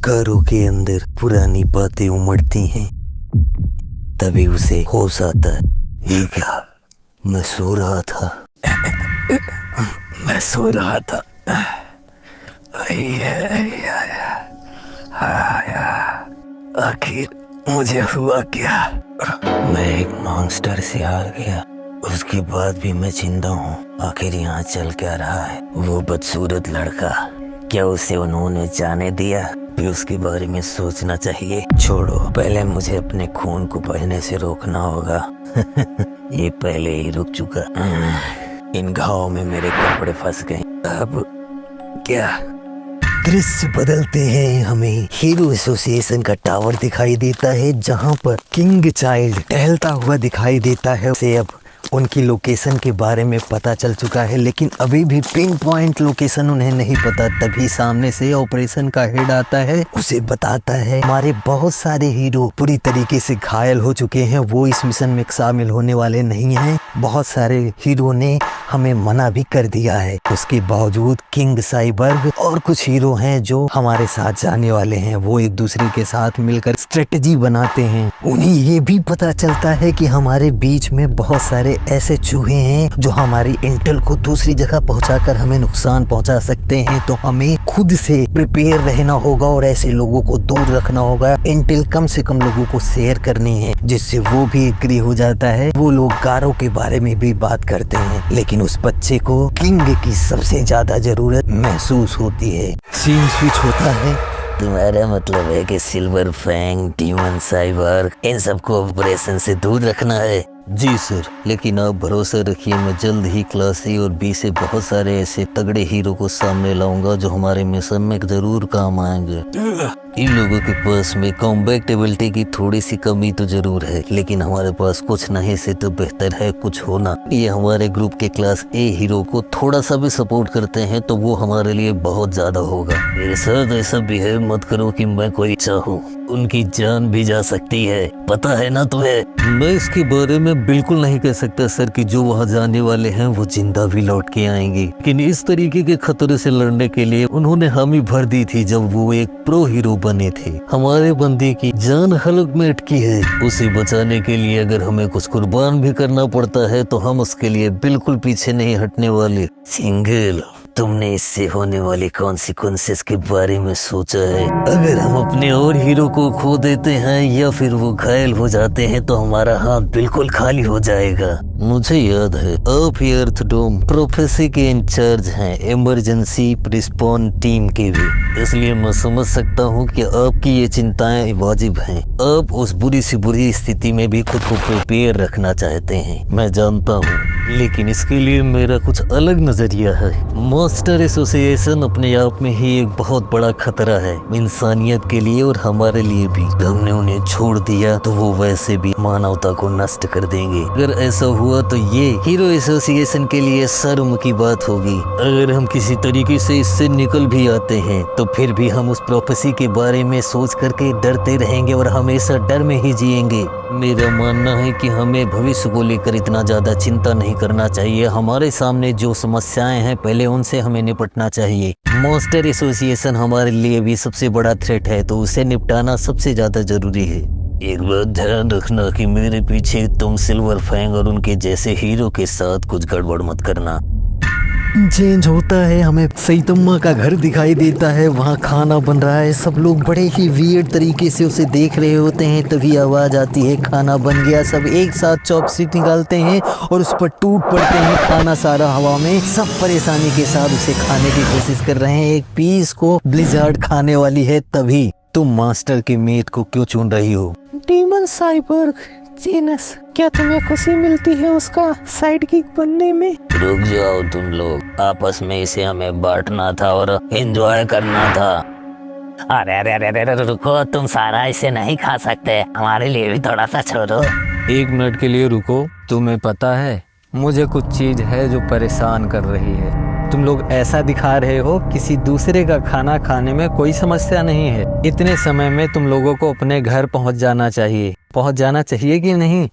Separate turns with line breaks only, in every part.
कारों के अंदर पुरानी बातें उमड़ती हैं, तभी उसे होश आता है। ये क्या, मैं सो रहा था। मैं सो रहा था। आखिर मुझे हुआ क्या? मैं एक मॉन्स्टर से हार गया। उसके बाद भी मैं जिंदा हूँ। आखिर यहाँ चल क्या रहा है? वो बदसूरत लड़का, क्या उसे उन्होंने जाने दिया? भी उसके बारे में सोचना चाहिए। छोड़ो, पहले मुझे अपने खून को बहने से रोकना होगा। ये पहले ही रुक चुका। इन घावों में मेरे कपड़े फंस गए। अब क्या? दृश्य बदलते हैं। हमें हीरो एसोसिएशन का टावर दिखाई देता है, जहां पर किंग चाइल्ड टहलता हुआ दिखाई देता है। उसे अब उनकी लोकेशन के बारे में पता चल चुका है, लेकिन अभी भी पिन पॉइंट लोकेशन उन्हें नहीं पता। तभी सामने से ऑपरेशन का हेड आता है, उसे बताता है हमारे बहुत सारे हीरो पूरी तरीके से घायल हो चुके हैं, वो इस मिशन में शामिल होने वाले नहीं हैं। बहुत सारे हीरो ने हमें मना भी कर दिया है। उसके बावजूद किंग साइबर्ग और कुछ हीरो हैं जो हमारे साथ जाने वाले हैं। वो एक दूसरे के साथ मिलकर स्ट्रेटजी बनाते हैं। उन्हें ये भी पता चलता है कि हमारे बीच में बहुत सारे ऐसे चूहे हैं जो हमारी इंटेल को दूसरी जगह पहुंचाकर हमें नुकसान पहुंचा सकते हैं। तो हमें खुद से प्रिपेयर रहना होगा और ऐसे लोगों को दूर रखना होगा। इंटेल कम से कम लोगों को शेयर करनी है, जिससे वो भी एग्री हो जाता है। वो लोग गारों के बारे में भी बात करते हैं, लेकिन उस बच्चे को किंग की सबसे ज्यादा जरूरत महसूस होती है। सीन स्विच होता है। तुम्हारा मतलब है कि सिल्वर फैंग, डीमन साइबर्ग, इन सबको ऑपरेशन से दूर रखना है? जी सर, लेकिन आप भरोसा रखिए, मैं जल्द ही क्लास ए और बी से बहुत सारे ऐसे तगड़े हीरो को सामने लाऊंगा जो हमारे मिशन में जरूर काम आएंगे। इन लोगों के पास में कॉम्बैक्टेबिलिटी की थोड़ी सी कमी तो जरूर है, लेकिन हमारे पास कुछ नहीं से तो बेहतर है कुछ होना। ये हमारे ग्रुप के क्लास ए हीरो को थोड़ा सा भी सपोर्ट करते हैं तो वो हमारे लिए बहुत ज्यादा होगा। मेरे साथ ऐसा बिहेव मत करो कि मैं कोई चाहूँ, उनकी जान भी जा सकती है, पता है ना तुम्हें? मैं इसके बारे में बिल्कुल नहीं कह सकता सर कि जो वहाँ जाने वाले हैं वो जिंदा भी लौट के आएंगे, लेकिन इस तरीके के खतरे से लड़ने के लिए उन्होंने हामी भर दी थी जब वो एक प्रो हीरो बने थे। हमारे बंदे की जान हलक में अटकी है, उसे बचाने के लिए अगर हमें कुछ कुर्बान भी करना पड़ता है तो हम उसके लिए बिल्कुल पीछे नहीं हटने वाले। सिंगल, तुमने इससे होने वाली कॉन्सिक्वेंसेस के बारे में सोचा है? अगर हम अपने और हीरो को खो देते हैं या फिर वो घायल हो जाते हैं तो हमारा हाथ बिल्कुल खाली हो जाएगा। मुझे याद है आप ही अर्थडोम प्रोफेसी के इंचार्ज हैं, इमरजेंसी रिस्पॉन्स टीम के भी, इसलिए मैं समझ सकता हूँ कि आपकी ये चिंताएं वाजिब हैं। आप उस बुरी से बुरी स्थिति में भी खुद को प्रिपेयर रखना चाहते हैं, मैं जानता हूँ, लेकिन इसके लिए मेरा कुछ अलग नजरिया है। मॉन्स्टर एसोसिएशन अपने आप में ही एक बहुत बड़ा खतरा है इंसानियत के लिए और हमारे लिए भी। हमने उन्हें छोड़ दिया तो वो वैसे भी मानवता को नष्ट कर देंगे। अगर ऐसा हुआ तो ये हीरो एसोसिएशन के लिए शर्म की बात होगी। अगर हम किसी तरीके से इससे निकल भी आते हैं तो फिर भी हम उस प्रोफेसी के बारे में सोच करके डरते रहेंगे और हमेशा डर में ही जिएंगे। मेरा मानना है कि हमें भविष्य को लेकर इतना ज्यादा चिंता नहीं करना चाहिए। हमारे सामने जो समस्याएं हैं पहले उनसे हमें निपटना चाहिए। मॉन्स्टर एसोसिएशन हमारे लिए भी सबसे बड़ा थ्रेट है, तो उसे निपटाना सबसे ज्यादा जरूरी है। एक बात ध्यान रखना कि मेरे पीछे तुम सिल्वर फैंग और उनके जैसे हीरो के साथ कुछ गड़बड़ मत करना। चेंज होता है, हमें सईतम्मा का घर दिखाई देता है, वहाँ खाना बन रहा है। सब लोग बड़े ही वियर्ड तरीके से उसे देख रहे होते हैं, तभी आवाज आती है खाना बन गया। सब एक साथ चॉपस्टिक निकालते हैं और उस पर टूट पड़ते हैं, खाना सारा हवा में। सब परेशानी के साथ उसे खाने की कोशिश कर रहे हैं। एक पीस को ब्लिजार्ड खाने वाली है। तभी तुम मास्टर की मीट को क्यों चुन रही हो?
डीमन साइबर्ग जीनस, क्या तुम्हें खुशी मिलती है उसका साइड किक बनने में?
रुक जाओ तुम लोग, आपस में इसे हमें बांटना था और एंजॉय करना था।
अरे अरे अरे अरे रुको, तुम सारा इसे नहीं खा सकते, हमारे लिए भी थोड़ा सा छोड़ो।
एक मिनट के लिए रुको। तुम्हें पता है मुझे कुछ चीज है जो परेशान कर रही है। तुम लोग ऐसा दिखा रहे हो किसी दूसरे का खाना खाने में कोई समस्या नहीं है। इतने समय में तुम लोगों को अपने घर पहुंच जाना चाहिए कि नहीं?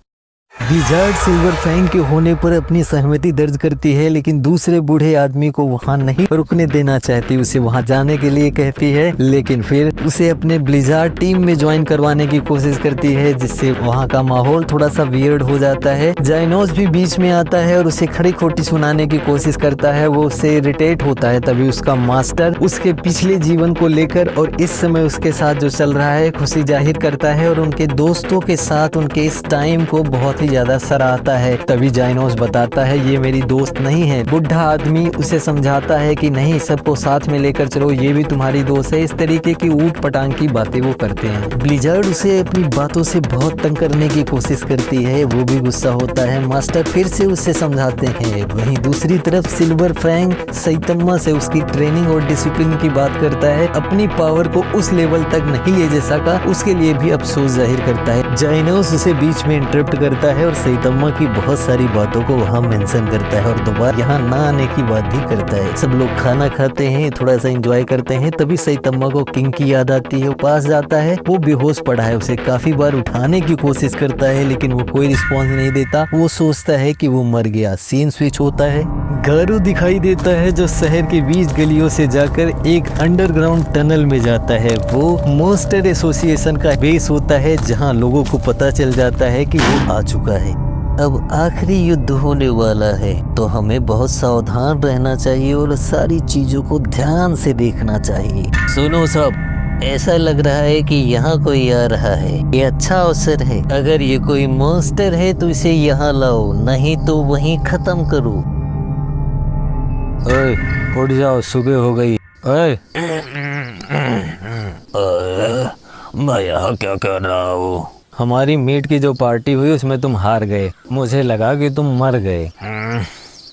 ब्लिज़ार्ड सिल्वर फैंग के होने पर अपनी सहमति दर्ज करती है, लेकिन दूसरे बूढ़े आदमी को वहां नहीं रुकने देना चाहती, उसे वहां जाने के लिए कहती है, लेकिन फिर उसे अपने ब्लिज़ार्ड टीम में ज्वाइन करवाने की कोशिश करती है, जिससे वहां का माहौल थोड़ा सा वियर्ड हो जाता है। जाइनोस भी बीच में आता है और उसे खड़ी खोटी सुनाने की कोशिश करता है, वो उससे इरिटेट होता है। तभी उसका मास्टर उसके पिछले जीवन को लेकर और इस समय उसके साथ जो चल रहा है खुशी जाहिर करता है और उनके दोस्तों के साथ उनके इस टाइम को बहुत ही ज्यादा सराहता है। तभी जाइनोस बताता है ये मेरी दोस्त नहीं है। बुढ़ा आदमी उसे समझाता है कि नहीं, सबको साथ में लेकर चलो, ये भी तुम्हारी दोस्त है। इस तरीके की ऊट पटांग की बातें वो करते हैं। ब्लिज़ार्ड उसे अपनी बातों से बहुत तंग करने की कोशिश करती है, वो भी गुस्सा होता है। मास्टर फिर से उससे समझाते हैं। वहीं दूसरी तरफ सिल्वर फैंग सैतम्मा से उसकी ट्रेनिंग और डिसिप्लिन की बात करता है। अपनी पावर को उस लेवल तक नहीं ले जा सका, उसके लिए भी अफसोस जाहिर करता है। जाइनोस उसे बीच में इंटरप्ट करता है और सैतम्मा की बहुत सारी बातों को वहाँ मेंशन करता है और दोबारा यहाँ ना आने की बात भी करता है। सब लोग खाना खाते हैं, थोड़ा सा एंजॉय करते हैं। तभी सैतम्मा को किंग की याद आती है। पास जाता है, वो बेहोश पड़ा है। उसे काफी बार उठाने की कोशिश करता है, लेकिन वो कोई रिस्पॉन्स नहीं देता। वो सोचता है कि वो मर गया। सीन स्विच होता है। गारू दिखाई देता है जो शहर के बीच गलियों से जाकर एक अंडरग्राउंड टनल में जाता है। वो मॉन्स्टर एसोसिएशन का बेस होता है, जहाँ लोगों को पता चल जाता है कि वो आ चुका है। अब आखिरी युद्ध होने वाला है, तो हमें बहुत सावधान रहना चाहिए और सारी चीजों को ध्यान से देखना चाहिए। सुनो सब, ऐसा लग रहा है कि यहाँ कोई आ रहा है। ये अच्छा अवसर है। अगर ये कोई मॉन्स्टर है तो इसे यहाँ लाओ, नहीं तो वहीं खत्म करो। ओए, उठ जाओ, सुबह हो गई। ओए,
मैं यहाँ क्या कर रहा हूँ?
हमारी मीट की जो पार्टी हुई उसमें तुम हार गए। मुझे लगा कि तुम मर गए।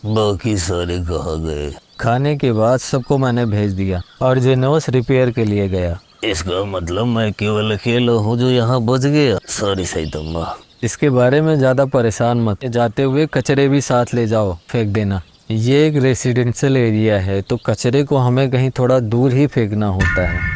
बाकी सारे कहाँ गए?
खाने के बाद सबको मैंने भेज दिया और जेनोस रिपेयर के लिए गया।
इसका मतलब मैं केवल अकेला हूँ जो यहाँ बच गया। सॉरी सैतम्मा।
इसके बारे में ज़्यादा परेशान मत। जाते हुए कचरे भी साथ ले जाओ, फेंक देना। ये एक रेसिडेंशियल एरिया है, तो कचरे को हमें कहीं थोड़ा दूर ही फेंकना होता है।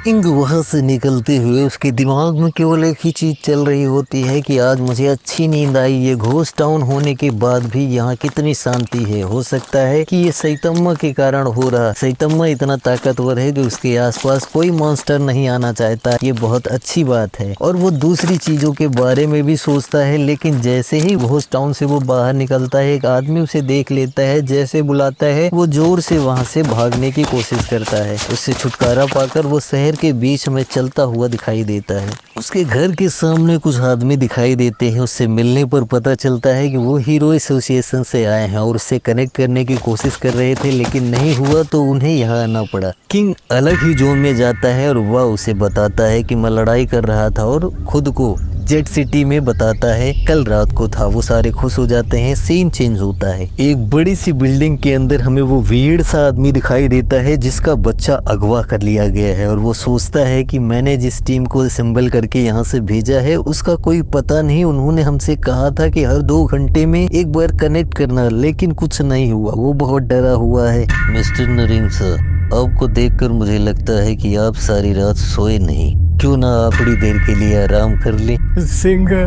किंग वहाँ से निकलते हुए उसके दिमाग में केवल एक ही चीज़ चल रही होती है कि आज मुझे अच्छी नींद आई। ये घोस्ट टाउन होने के बाद भी यहाँ कितनी शांति है। हो सकता है कि ये सैतम्मा के कारण हो रहा। सैतम्मा इतना ताकतवर है कि उसके आसपास कोई मॉन्स्टर नहीं आना चाहता। ये बहुत अच्छी बात है। और वो दूसरी चीज़ों के बारे में भी सोचता है, लेकिन जैसे ही घोस्ट टाउन से वो बाहर निकलता है, एक आदमी उसे देख लेता है। जैसे बुलाता है, वो जोर से वहाँ से भागने की कोशिश करता है। उससे छुटकारा पाकर वो शहर के बीच में चलता हुआ दिखाई देता है। उसके घर के सामने कुछ आदमी दिखाई देते हैं। उससे मिलने पर पता चलता है कि वो हीरो एसोसिएशन से आए हैं और उससे कनेक्ट करने की कोशिश कर रहे थे, लेकिन नहीं हुआ तो उन्हें यहाँ आना पड़ा। किंग अलग ही जोन में जाता है और वह उसे बताता है कि मैं लड़ाई कर रहा था और खुद को जेट सिटी में बताता है कल रात को था। वो सारे खुश हो जाते हैं। सीन चेंज होता है। एक बड़ी सी बिल्डिंग के अंदर हमें वो वियर्ड सा आदमी दिखाई देता है जिसका बच्चा अगवा कर लिया गया है और वो सोचता है कि मैंने जिस टीम को असेंबल करके यहाँ से भेजा है उसका कोई पता नहीं। उन्होंने हमसे कहा था कि हर 2 घंटे में एक बार कनेक्ट करना, लेकिन कुछ नहीं हुआ। वो बहुत डरा हुआ है। मिस्टर नरीम सर, आपको देखकर मुझे लगता है कि आप सारी रात सोए नहीं। क्यों ना आप थोड़ी देर के लिए आराम कर लें?
सिंगर,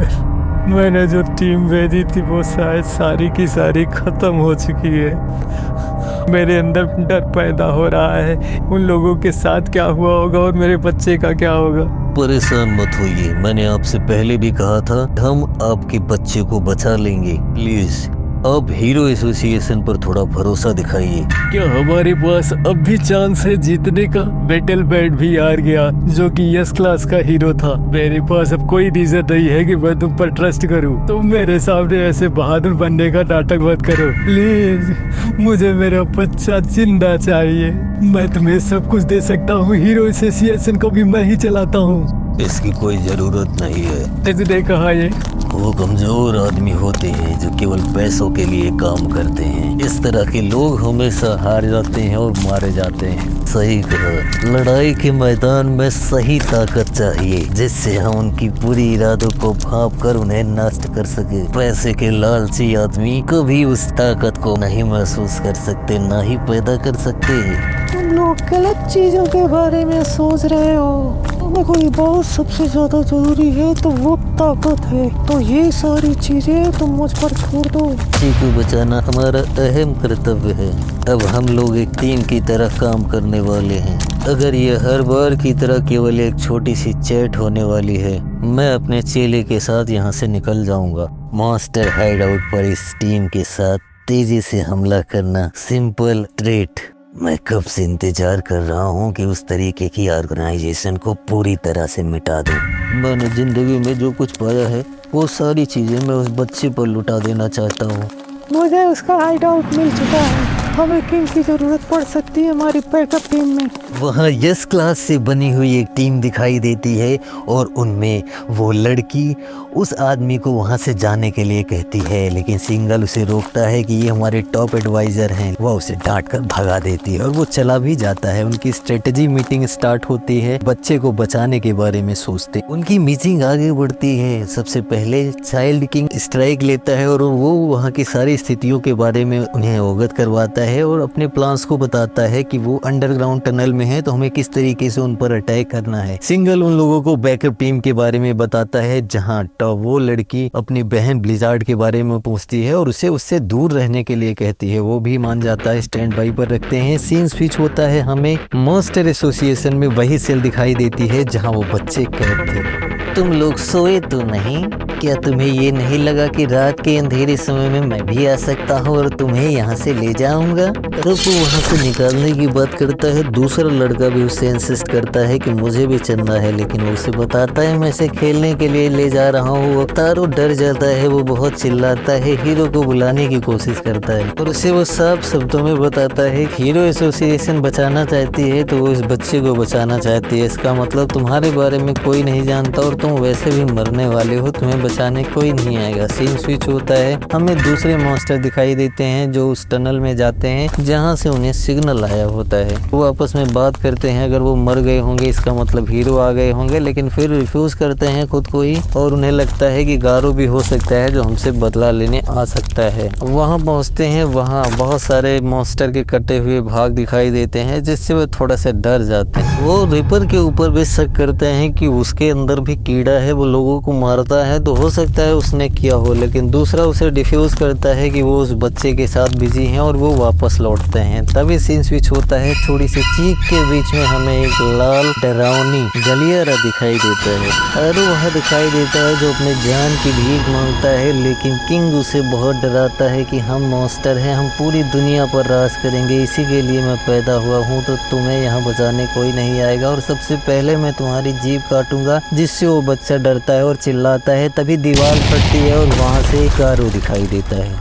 मैंने जो टीम भेजी थी वो शायद सारी की सारी खत्म हो चुकी है। मेरे अंदर डर पैदा हो रहा है। उन लोगों के साथ क्या हुआ होगा और मेरे बच्चे का क्या होगा।
परेशान मत होइए, मैंने आपसे पहले भी कहा था हम आपके बच्चे को बचा लेंगे। प्लीज अब हीरो एसोसिएशन पर थोड़ा भरोसा दिखाइए।
क्या हमारे पास अब भी चांस है जीतने का? बैटल बैट भी हार गया जो कि यस क्लास का हीरो था। मेरे पास अब कोई रीजन नहीं है कि मैं तुम पर ट्रस्ट करूं। तुम मेरे सामने ऐसे बहादुर बनने का नाटक मत करो प्लीज। मुझे मेरा बच्चा जिंदा चाहिए। मैं तुम्हें सब कुछ दे सकता हूँ। हीरो एसोसिएशन को भी मैं ही चलाता हूँ।
इसकी कोई जरूरत नहीं है।
इसने कहा ये
वो कमजोर आदमी होते हैं जो केवल पैसों के लिए काम करते हैं। इस तरह के लोग हमेशा हार जाते हैं और मारे जाते हैं। सही कहा, लड़ाई के मैदान में सही ताकत चाहिए जिससे हम उनकी पूरी इरादों को भांप कर उन्हें नष्ट कर सके। पैसे के लालची आदमी कभी उस ताकत को नहीं महसूस कर सकते, ना ही पैदा कर सकते हैं।
तुम लोग गलत चीजों के बारे में सोच रहे हो। तुम
हमें कोई बात सबसे ज्यादा जरूरी है तो वो ताकत है, तो ये सारी चीजें तुम मुझ पर छोड़ दो।
किसी को बचाना हमारा अहम कर्तव्य है। अब हम लोग एक टीम की तरह काम करने वाले हैं। अगर ये हर बार की तरह केवल एक छोटी सी चैट होने वाली है, मैं अपने चेले के साथ यहाँ से निकल जाऊंगा। मॉन्स्टर हाइड आउट पर इस टीम के साथ तेजी से हमला करना सिंपल ट्रेट। मैं कब से इंतजार कर रहा हूँ कि उस तरीके की ऑर्गेनाइजेशन को पूरी तरह से मिटा दूँ। मैंने जिंदगी में जो कुछ पाया है वो सारी चीजें मैं उस बच्चे पर लुटा देना चाहता हूँ।
मुझे उसका हाइड आउट मिल चुका है, हमें किन की जरूरत पड़ सकती है हमारी बैकअप टीम में।
वहाँ यस क्लास से बनी हुई एक टीम दिखाई देती है और उनमें वो लड़की उस आदमी को वहाँ से जाने के लिए कहती है, लेकिन सिंगल उसे रोकता है कि ये हमारे टॉप एडवाइज़र हैं। वह उसे डांट कर भगा देती है और वो चला भी जाता है। उनकी स्ट्रेटजी मीटिंग स्टार्ट होती है, बच्चे को बचाने के बारे में सोचते। उनकी मीटिंग आगे बढ़ती है। सबसे पहले चाइल्ड किंग स्ट्राइक लेता है और वो वहाँ की सारी स्थितियों के बारे में उन्हें अवगत करवाता है और अपने प्लान्स को बताता है कि वो अंडरग्राउंड टनल में है तो हमें किस तरीके से उन पर अटैक करना है। सिंगल उन लोगों को बैकअप टीम के बारे में बताता है, जहां वो लड़की अपनी बहन ब्लिजार्ड के बारे में पूछती है और उसे उससे दूर रहने के लिए कहती है। वो भी मान जाता है, स्टैंड बाई पर रखते हैं। सीन स्विच होता है, हमें मॉन्स्टर एसोसिएशन में वही सेल दिखाई देती है जहाँ वो बच्चे कैद थे। तुम लोग सोए तो नहीं? क्या तुम्हें ये नहीं लगा कि रात के अंधेरे समय में मैं भी आ सकता हूँ और तुम्हें यहाँ से ले जाऊंगा? तब वो वहाँ से निकालने की बात करता है। दूसरा लड़का भी उससे इंसिस्ट करता है कि मुझे भी चलना है, लेकिन वो उसे बताता है मैं इसे खेलने के लिए ले जा रहा हूँ। अवतारो डर जाता है, वो बहुत चिल्लाता है, हीरो को बुलाने की कोशिश करता है और उसे वो साफ शब्दों में बताता है हीरो एसोसिएशन बचाना चाहती है तो वो इस बच्चे को बचाना चाहती है। इसका मतलब तुम्हारे बारे में कोई नहीं जानता और तुम वैसे भी मरने वाले हो, तुम्हें बचाने कोई नहीं आएगा। सीन स्विच होता है, हमें दूसरे मॉन्स्टर दिखाई देते हैं जो उस टनल में जाते हैं जहां से उन्हें सिग्नल आया होता है। वो आपस में बात करते हैं, अगर वो मर गए होंगे इसका मतलब हीरो आ गए होंगे, लेकिन फिर रिफ्यूज करते हैं खुद को ही और उन्हें लगता है कि गारो भी हो सकता है जो हमसे बदला लेने आ सकता है। वहां पहुंचते हैं, वहां बहुत सारे मॉन्स्टर के कटे हुए भाग दिखाई देते हैं जिससे वो थोड़ा सा डर जाते हैं। वो रिपर के ऊपर भी शक करते हैं कि उसके अंदर भी कीड़ा है, वो लोगों को मारता है, तो हो सकता है उसने किया हो, लेकिन दूसरा उसे डिफ्यूज करता है कि वो उस बच्चे के साथ बिजी हैं और वो वापस लौटते हैं। तभी सीन स्विच होता है, थोड़ी सी चीख के बीच में हमें एक लाल डरावनी गलियारा दिखाई देता है। आरो वह दिखाई देता है जो अपने जान की भीख मांगता है, लेकिन किंग उसे बहुत डराता है कि हम मॉन्स्टर हैं, हम पूरी दुनिया पर राज करेंगे, इसी के लिए मैं पैदा हुआ हूँ, तो तुम्हें यहाँ बचाने कोई नहीं आएगा और सबसे पहले मैं तुम्हारी जीभ काटूंगा। जिससे वो बच्चा डरता है और चिल्लाता है। तभी दीवार फटती है और वहाँ से गारो दिखाई देता है।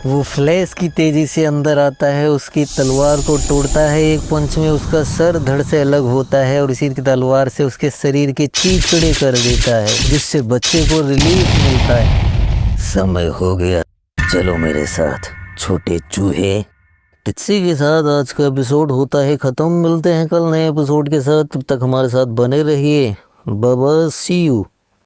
वो फ्लैश की तेजी से अंदर आता है, उसकी तलवार को तोड़ता है, एक पंच में उसका सर धड़ से अलग होता है और इसी की तलवार से उसके शरीर के चीचड़े कर देता है, जिससे बच्चे को रिलीफ मिलता है। समय हो गया, चलो मेरे साथ छोटे चूहे। इसी के साथ आज का एपिसोड होता है खत्म। मिलते हैं कल नए एपिसोड के साथ, तब तक हमारे साथ बने रहिए। Bye bye, see you.